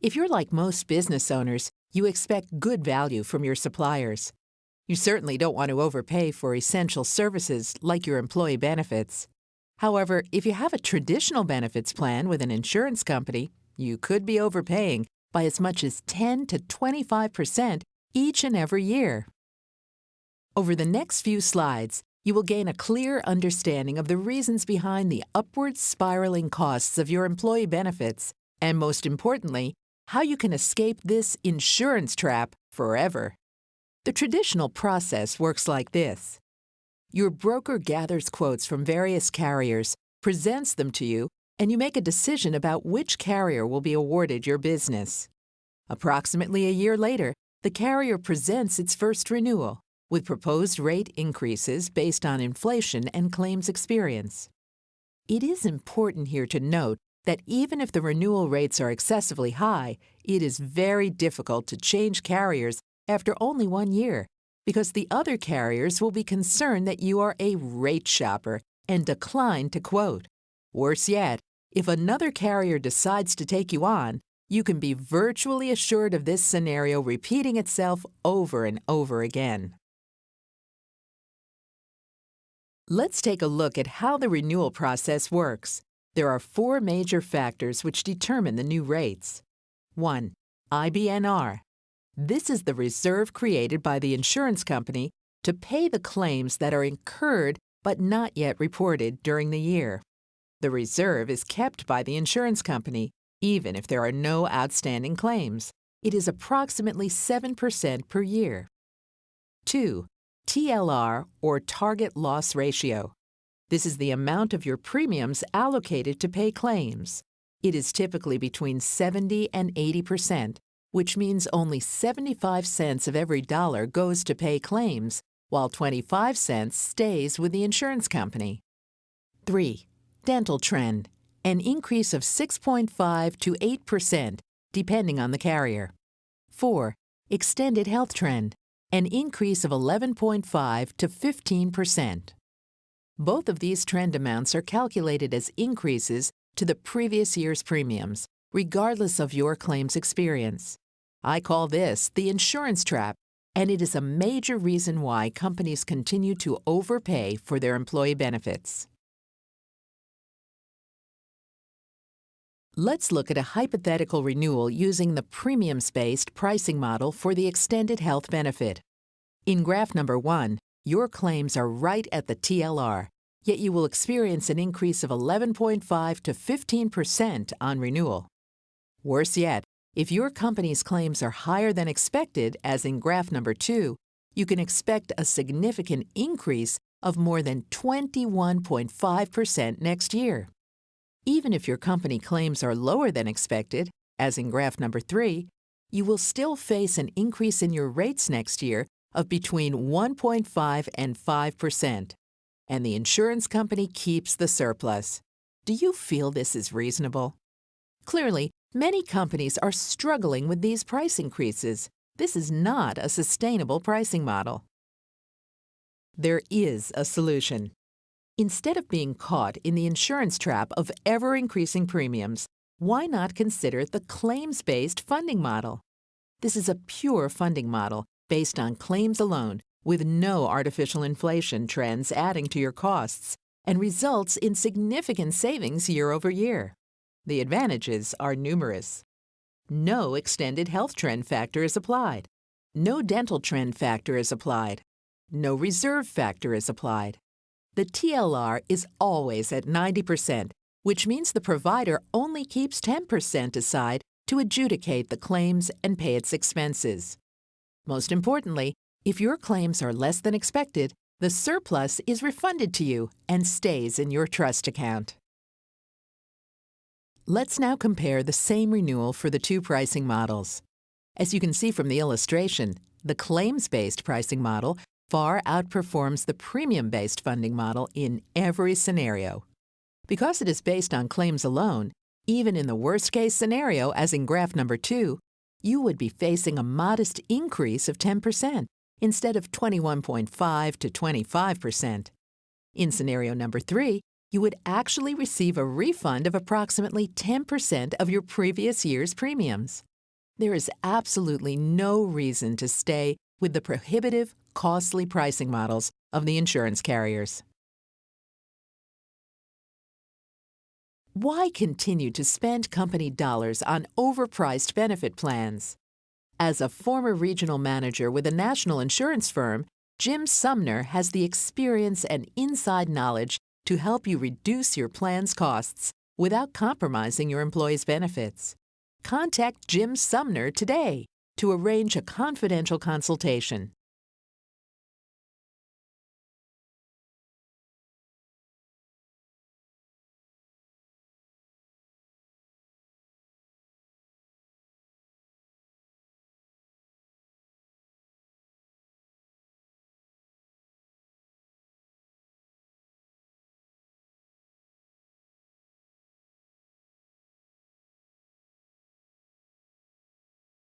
If you're like most business owners, you expect good value from your suppliers. You certainly don't want to overpay for essential services like your employee benefits. However, if you have a traditional benefits plan with an insurance company, you could be overpaying by as much as 10 to 25% each and every year. Over the next few slides, you will gain a clear understanding of the reasons behind the upward spiraling costs of your employee benefits, and most importantly, how you can escape this insurance trap forever. The traditional process works like this. Your broker gathers quotes from various carriers, presents them to you, and you make a decision about which carrier will be awarded your business. Approximately a year later, the carrier presents its first renewal, with proposed rate increases based on inflation and claims experience. It is important here to note that even if the renewal rates are excessively high, it is very difficult to change carriers after only 1 year, because the other carriers will be concerned that you are a rate shopper and decline to quote. Worse yet, if another carrier decides to take you on, you can be virtually assured of this scenario repeating itself over and over again. Let's take a look at how the renewal process works. There are 4 major factors which determine the new rates. 1. IBNR. This is the reserve created by the insurance company to pay the claims that are incurred but not yet reported during the year. The reserve is kept by the insurance company, even if there are no outstanding claims. It is approximately 7% per year. 2. TLR, or Target Loss Ratio. This is the amount of your premiums allocated to pay claims. It is typically between 70 and 80%, which means only 75 cents of every dollar goes to pay claims, while 25 cents stays with the insurance company. 3. Dental trend, an increase of 6.5 to 8%, depending on the carrier. 4. Extended health trend, an increase of 11.5 to 15%. Both of these trend amounts are calculated as increases to the previous year's premiums, regardless of your claims experience. I call this the insurance trap, and it is a major reason why companies continue to overpay for their employee benefits. Let's look at a hypothetical renewal using the premiums-based pricing model for the extended health benefit. In graph number 1, your claims are right at the TLR, yet you will experience an increase of 11.5 to 15% on renewal. Worse yet, if your company's claims are higher than expected, as in graph number 2, you can expect a significant increase of more than 21.5% next year. Even if your company claims are lower than expected, as in graph number 3, you will still face an increase in your rates next year of between 1.5 and 5%, and the insurance company keeps the surplus. Do you feel this is reasonable? Clearly, many companies are struggling with these price increases. This is not a sustainable pricing model. There is a solution. Instead of being caught in the insurance trap of ever-increasing premiums, why not consider the claims-based funding model? This is a pure funding model based on claims alone, with no artificial inflation trends adding to your costs, and results in significant savings year over year. The advantages are numerous. No extended health trend factor is applied. No dental trend factor is applied. No reserve factor is applied. The TLR is always at 90%, which means the provider only keeps 10% aside to adjudicate the claims and pay its expenses. Most importantly, if your claims are less than expected, the surplus is refunded to you and stays in your trust account. Let's now compare the same renewal for the 2 pricing models. As you can see from the illustration, the claims-based pricing model far outperforms the premium-based funding model in every scenario. Because it is based on claims alone, even in the worst-case scenario, as in graph number 2, you would be facing a modest increase of 10% instead of 21.5 to 25%. In scenario number 3, you would actually receive a refund of approximately 10% of your previous year's premiums. There is absolutely no reason to stay with the prohibitive, costly pricing models of the insurance carriers. Why continue to spend company dollars on overpriced benefit plans? As a former regional manager with a national insurance firm, Jim Sumner has the experience and inside knowledge to help you reduce your plan's costs without compromising your employees' benefits. Contact Jim Sumner today to arrange a confidential consultation.